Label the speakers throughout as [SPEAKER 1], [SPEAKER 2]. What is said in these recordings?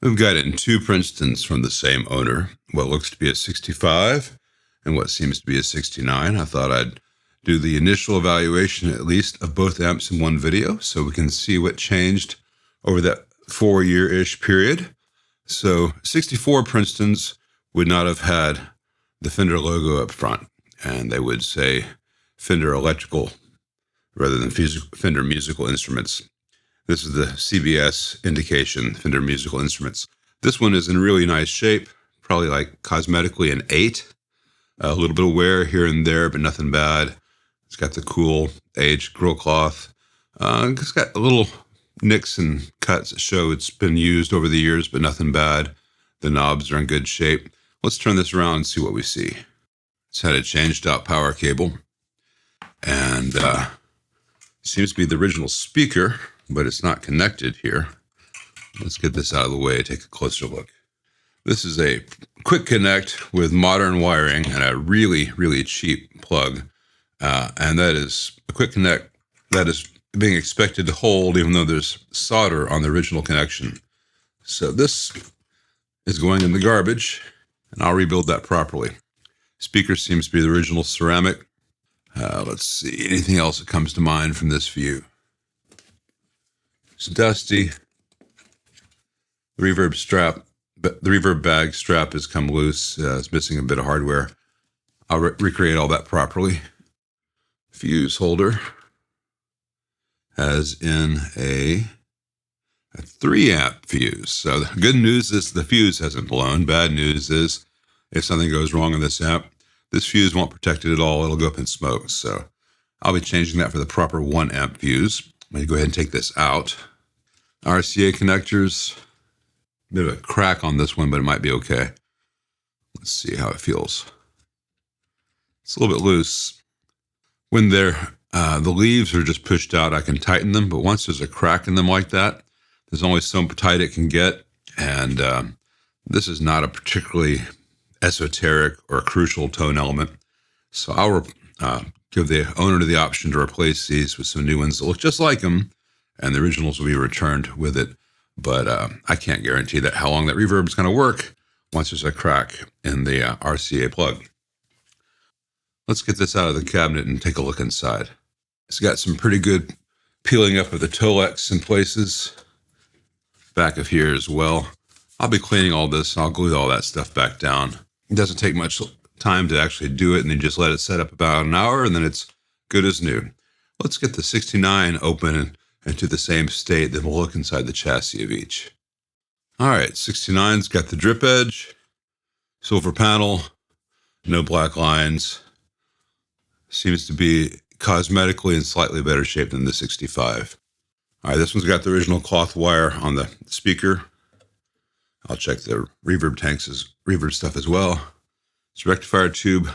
[SPEAKER 1] We've got it in two Princetons from the same owner, what looks to be a 65 and what seems to be a 69. I thought I'd do the initial evaluation, at least, of both amps in one video so we can see what changed over that 4-year-ish period. So 64 Princetons would not have had the Fender logo up front, and they would say Fender Electrical rather than Fender Musical Instruments. This is the CBS indication, Fender Musical Instruments. This one is in really nice shape, probably like cosmetically an 8. A little bit of wear here and there, but nothing bad. It's got the cool aged grill cloth. It's got a little nicks and cuts that show it's been used over the years, but nothing bad. The knobs are in good shape. Let's turn this around and see what we see. It's had a changed out power cable, and seems to be the original speaker, but it's not connected here. Let's get this out of the way, take a closer look. This is a quick connect with modern wiring and a really, really cheap plug. And that is a quick connect that is being expected to hold even though there's solder on the original connection. So this is going in the garbage, and I'll rebuild that properly. Speaker seems to be the original ceramic. Let's see, anything else that comes to mind from this view? It's dusty. The reverb strap, the reverb bag strap has come loose. It's missing a bit of hardware. I'll recreate all that properly. Fuse holder has in a 3-amp fuse. So the good news is the fuse hasn't blown. Bad news is if something goes wrong in this amp, this fuse won't protect it at all. It'll go up in smoke. So I'll be changing that for the proper 1-amp fuse. I'm going to go ahead and take this out. RCA connectors, a bit of a crack on this one, but it might be okay. Let's see how it feels. It's a little bit loose. When the leaves are just pushed out, I can tighten them, but once there's a crack in them like that, there's only so tight it can get, and this is not a particularly esoteric or crucial tone element. So I'll give the owner the option to replace these with some new ones that look just like them, and the originals will be returned with it. But I can't guarantee that how long that reverb is going to work once there's a crack in the RCA plug. Let's get this out of the cabinet and take a look inside. It's got some pretty good peeling up of the Tolex in places. Back of here as well. I'll be cleaning all this, and I'll glue all that stuff back down. It doesn't take much time to actually do it, and then just let it set up about an hour, and then it's good as new. Let's get the 69 open and to the same state, then we'll look inside the chassis of each. All right, 69's got the drip edge, silver panel, no black lines. Seems to be cosmetically in slightly better shape than the 65. All right, this one's got the original cloth wire on the speaker. I'll check the reverb reverb stuff as well. It's rectifier tube.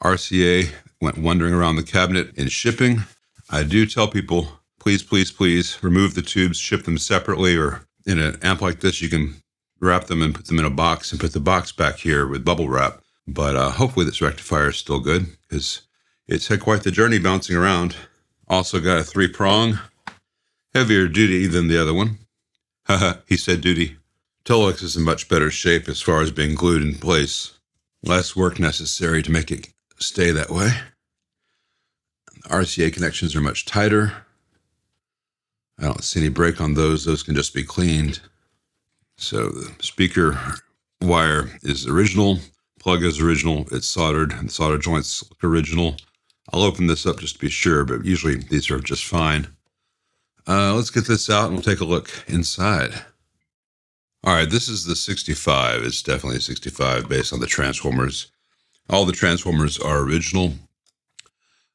[SPEAKER 1] RCA went wandering around the cabinet in shipping. I do tell people, please, please, please remove the tubes, ship them separately, or in an amp like this, you can wrap them and put them in a box and put the box back here with bubble wrap. But hopefully this rectifier is still good because it's had quite the journey bouncing around. Also got a 3-prong, heavier duty than the other one. Haha, he said duty. Tolex is in much better shape as far as being glued in place. Less work necessary to make it stay that way. The RCA connections are much tighter. I don't see any break on those. Those can just be cleaned. So the speaker wire is original. Plug is original. It's soldered. And the solder joints look original. I'll open this up just to be sure, but usually these are just fine. Let's get this out and we'll take a look inside. All right, this is the 65. It's definitely a 65 based on the transformers. All the transformers are original.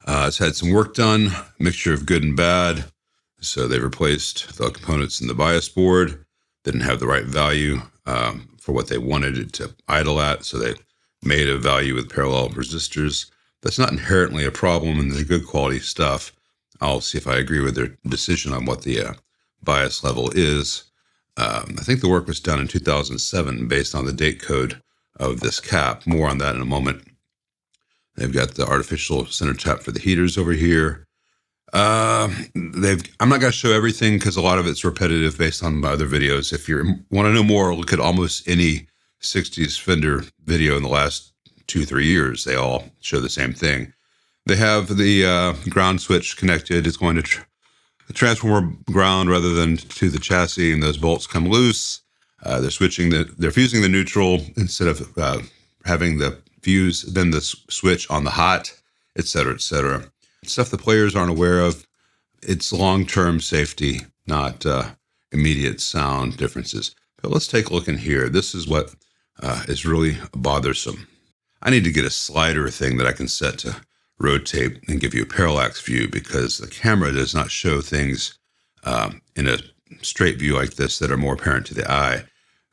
[SPEAKER 1] It's had some work done, mixture of good and bad. So they replaced the components in the bias board. Didn't have the right value for what they wanted it to idle at. So they made a value with parallel resistors. That's not inherently a problem, and they're good quality stuff. I'll see if I agree with their decision on what the bias level is. I think the work was done in 2007 based on the date code of this cap. More on that in a moment. They've got the artificial center tap for the heaters over here. I'm not going to show everything because a lot of it's repetitive based on my other videos. If you want to know more, look at almost any 60s Fender video in the last 2-3 years. They all show the same thing. They have the ground switch connected. It's going to transform ground rather than to the chassis, and those bolts come loose. They're fusing the neutral instead of having the fuse, then the switch on the hot, et cetera, et cetera. Stuff the players aren't aware of. It's long-term safety, not immediate sound differences. But let's take a look in here. This is what is really bothersome. I need to get a slider thing that I can set to rotate and give you a parallax view, because the camera does not show things in a straight view like this that are more apparent to the eye.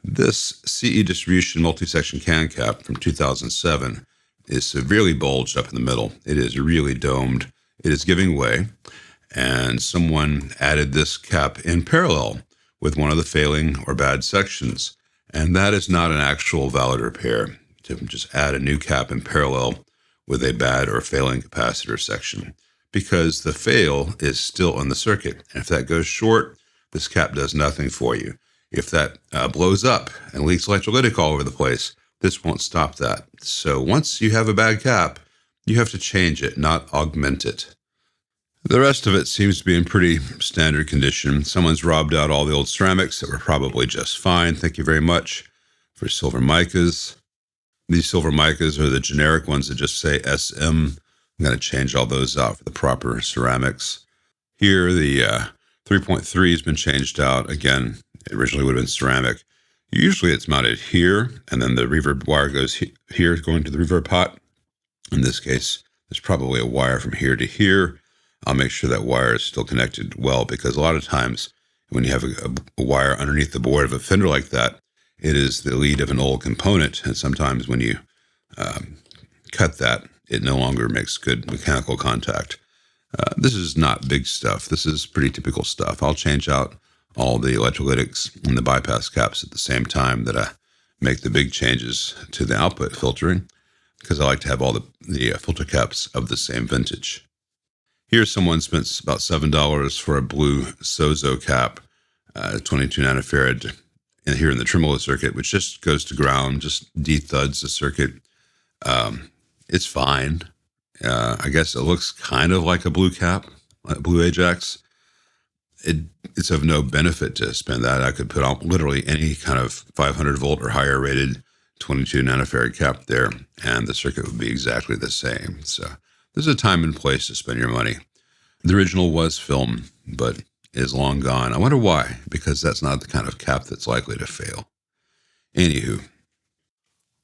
[SPEAKER 1] This CE Distribution multi-section can cap from 2007 is severely bulged up in the middle. It is really domed. It is giving way, and someone added this cap in parallel with one of the failing or bad sections, and that is not an actual valid repair, to just add a new cap in parallel with a bad or failing capacitor section, because the fail is still in the circuit. And if that goes short, this cap does nothing for you. If that blows up and leaks electrolytic all over the place, this won't stop that. So once you have a bad cap, you have to change it, not augment it. The rest of it seems to be in pretty standard condition. Someone's robbed out all the old ceramics that were probably just fine. Thank you very much for silver micas. These silver micas are the generic ones that just say SM. I'm going to change all those out for the proper ceramics. Here, the 3.3 has been changed out. Again, it originally would have been ceramic. Usually it's mounted here, and then the reverb wire goes here, going to the reverb pot. In this case, there's probably a wire from here to here. I'll make sure that wire is still connected well, because a lot of times when you have a wire underneath the board of a Fender like that, it is the lead of an old component, and sometimes when you cut that, it no longer makes good mechanical contact. This is not big stuff. This is pretty typical stuff. I'll change out all the electrolytics and the bypass caps at the same time that I make the big changes to the output filtering, because I like to have all the filter caps of the same vintage. Here, someone spent about $7 for a blue Sozo cap, 22 nanofarad, here in the tremolo circuit, which just goes to ground, just de-thuds the circuit. It's fine. I guess it looks kind of like a blue cap, like blue Ajax. It's of no benefit to spend that. I could put on literally any kind of 500 volt or higher rated 22 nanofarad cap there, and the circuit would be exactly the same. So there's a time and place to spend your money. The original was film, but is long gone. I wonder why, because that's not the kind of cap that's likely to fail. Anywho,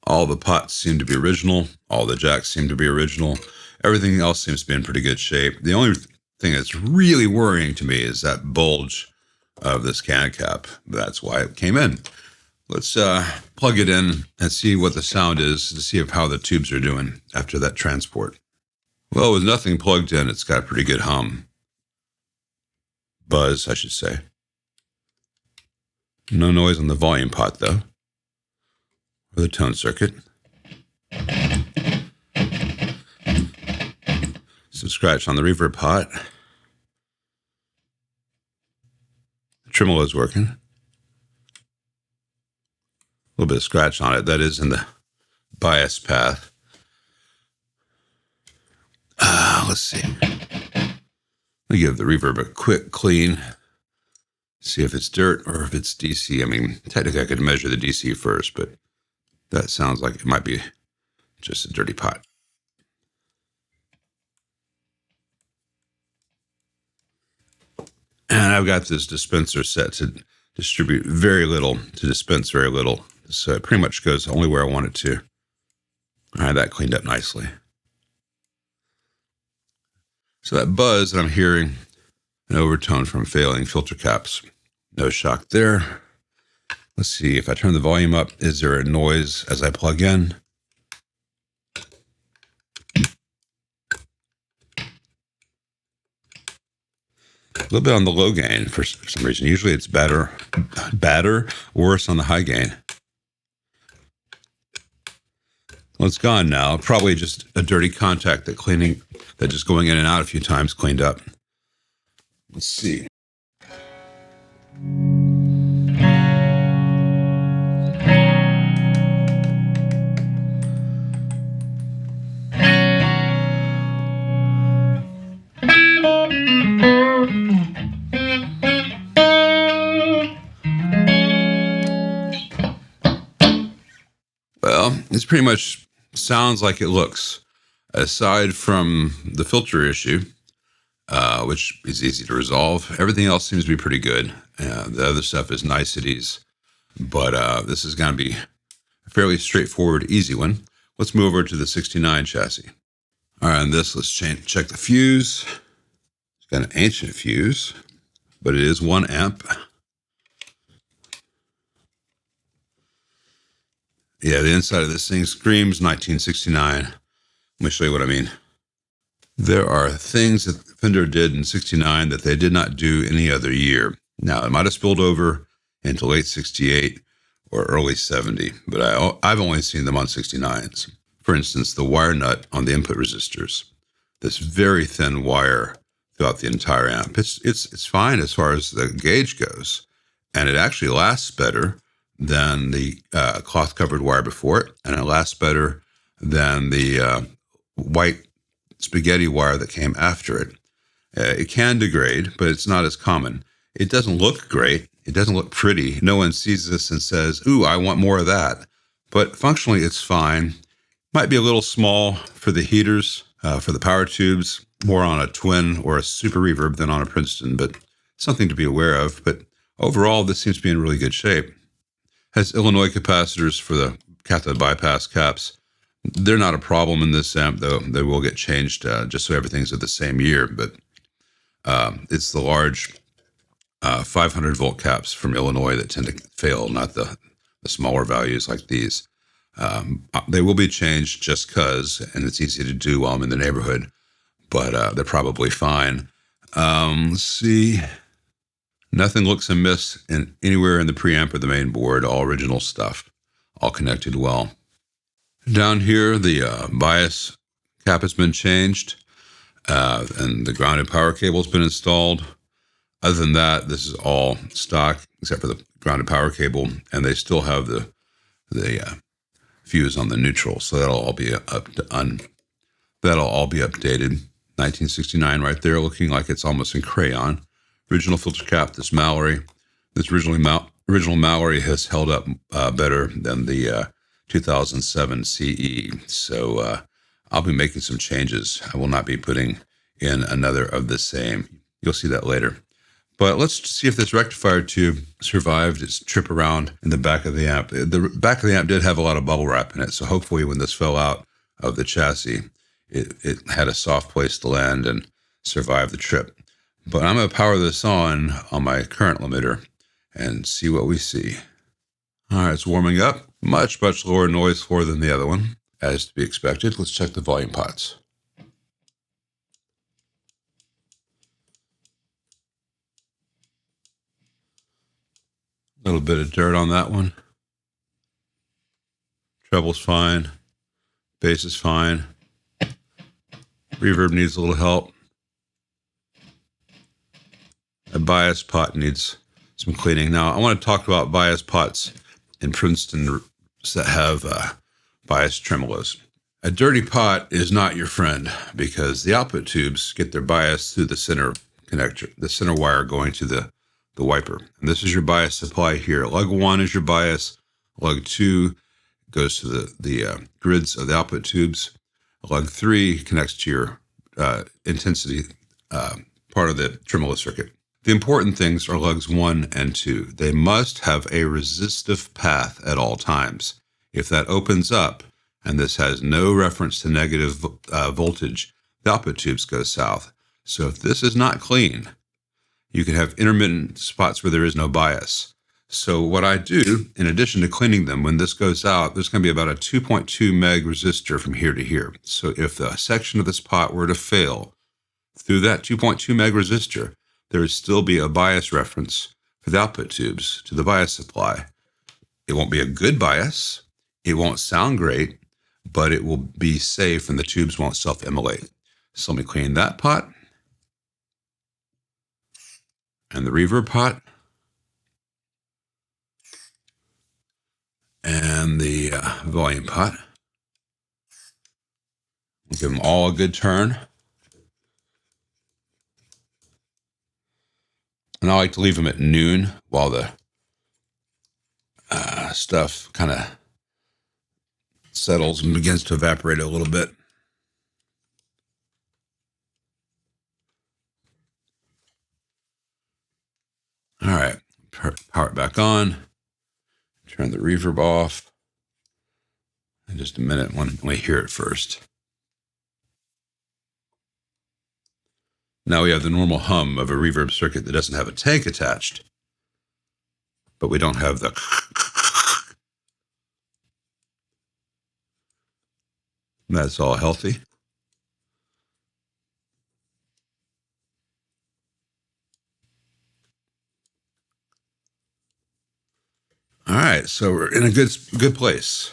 [SPEAKER 1] all the pots seem to be original. All the jacks seem to be original. Everything else seems to be in pretty good shape. The only thing that's really worrying to me is that bulge of this can cap. That's why it came in. Let's plug it in and see what the sound is, to see how the tubes are doing after that transport. Well, with nothing plugged in, it's got a pretty good hum. Buzz, I should say. No noise on the volume pot, though, or the tone circuit. Some scratch on the reverb pot. The tremolo is working. A little bit of scratch on it. That is in the bias path. Let's see. Let me give the reverb a quick clean. See if it's dirt or if it's DC. I mean, technically I could measure the DC first, but that sounds like it might be just a dirty pot. And I've got this dispenser set to distribute very little, to dispense very little. So it pretty much goes only where I want it to. All right, that cleaned up nicely. So that buzz that I'm hearing, an overtone from failing filter caps. No shock there. Let's see, if I turn the volume up, is there a noise as I plug in? A little bit on the low gain for some reason. Usually it's better, worse on the high gain. Well, it's gone now. Probably just a dirty contact that just going in and out a few times cleaned up. Let's see. Well, it's pretty much sounds like it looks. Aside from the filter issue, which is easy to resolve, everything else seems to be pretty good. The other stuff is niceties, but this is going to be a fairly straightforward, easy one. Let's move over to the 69 chassis. All right, on this, let's check the fuse. It's got an ancient fuse, but it is 1 amp. Yeah, the inside of this thing screams 1969. Let me show you what I mean. There are things that Fender did in 69 that they did not do any other year. Now, it might have spilled over into late 68 or early 70, but I've only seen them on 69s. For instance, the wire nut on the input resistors. This very thin wire throughout the entire amp. It's fine as far as the gauge goes, and it actually lasts better than the cloth-covered wire before it, and it lasts better than the white spaghetti wire that came after it. It can degrade, but it's not as common. It doesn't look great. It doesn't look pretty. No one sees this and says, ooh, I want more of that. But functionally, it's fine. Might be a little small for the heaters, for the power tubes, more on a twin or a super reverb than on a Princeton, but something to be aware of. But overall, this seems to be in really good shape. Has Illinois capacitors for the cathode bypass caps. They're not a problem in this amp, though. They will get changed just so everything's at the same year. But it's the large 500 volt caps from Illinois that tend to fail, not the smaller values like these. They will be changed just because, and it's easy to do while I'm in the neighborhood, but they're probably fine. Let's see. Nothing looks amiss anywhere in the preamp or the main board. All original stuff, all connected well. Down here, the bias cap has been changed, and the grounded power cable has been installed. Other than that, this is all stock except for the grounded power cable, and they still have the fuse on the neutral, so that'll all be updated. 1969 right there, looking like it's almost in crayon. Original filter cap, this Mallory. This original Mallory has held up better than the 2007 CE. So I'll be making some changes. I will not be putting in another of the same. You'll see that later. But let's see if this rectifier tube survived its trip around in the back of the amp. The back of the amp did have a lot of bubble wrap in it, so hopefully when this fell out of the chassis, it had a soft place to land and survive the trip. But I'm going to power this on my current limiter and see what we see. All right, it's warming up. Much lower noise floor than the other one, as to be expected. Let's check the volume pots. A little bit of dirt on that one. Treble's fine. Bass is fine. Reverb needs a little help. A bias pot needs some cleaning. Now, I want to talk about bias pots in Princeton that have bias tremolos. A dirty pot is not your friend because the output tubes get their bias through the center connector, the center wire going to the wiper. And this is your bias supply here. Lug 1 is your bias. Lug 2 goes to the grids of the output tubes. Lug 3 connects to your intensity part of the tremolo circuit. The important things are lugs 1 and 2. They must have a resistive path at all times. If that opens up, and this has no reference to negative voltage, the output tubes go south. So if this is not clean, you can have intermittent spots where there is no bias. So what I do, in addition to cleaning them, when this goes out, there's going to be about a 2.2 meg resistor from here to here. So if the section of this pot were to fail through that 2.2 meg resistor, there would still be a bias reference for the output tubes to the bias supply. It won't be a good bias. It won't sound great, but it will be safe and the tubes won't self-immolate. So let me clean that pot. and the reverb pot, and the volume pot. We'll give them all a good turn. And I like to leave them at noon while the stuff kind of settles and begins to evaporate a little bit. All right, power it back on. Turn the reverb off. In just a minute when we hear it first. Now we have the normal hum of a reverb circuit that doesn't have a tank attached, but we don't have the that's all healthy. All right, so we're in a good place.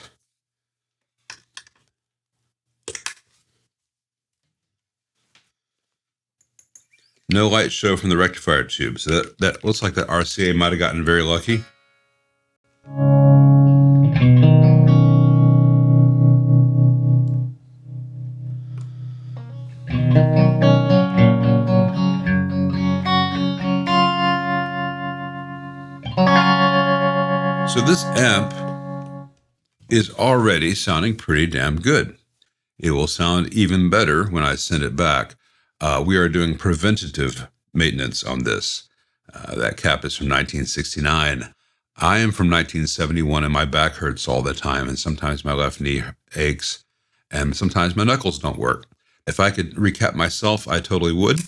[SPEAKER 1] No light show from the rectifier tube, so that looks like that RCA might have gotten very lucky. So this amp is already sounding pretty damn good. It will sound even better when I send it back. We are doing preventative maintenance on this. That cap is from 1969. I am from 1971 and my back hurts all the time, and sometimes my left knee aches, and sometimes my knuckles don't work. If I could recap myself, I totally would.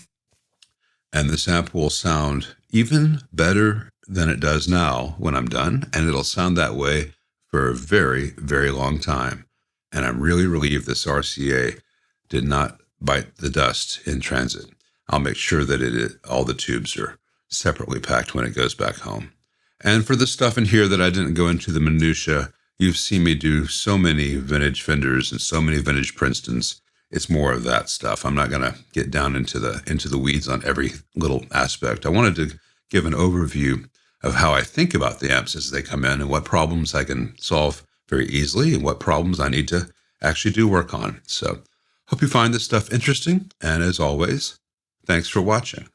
[SPEAKER 1] And this amp will sound even better than it does now when I'm done, and it'll sound that way for a very, very long time. And I'm really relieved this RCA did not bite the dust in transit. I'll make sure that all the tubes are separately packed when it goes back home. And for the stuff in here that I didn't go into the minutia, you've seen me do so many vintage Fenders and so many vintage Princetons. It's more of that stuff. I'm not going to get down into the weeds on every little aspect. I wanted to give an overview of how I think about the amps as they come in and what problems I can solve very easily and what problems I need to actually do work on. So hope you find this stuff interesting. And as always, thanks for watching.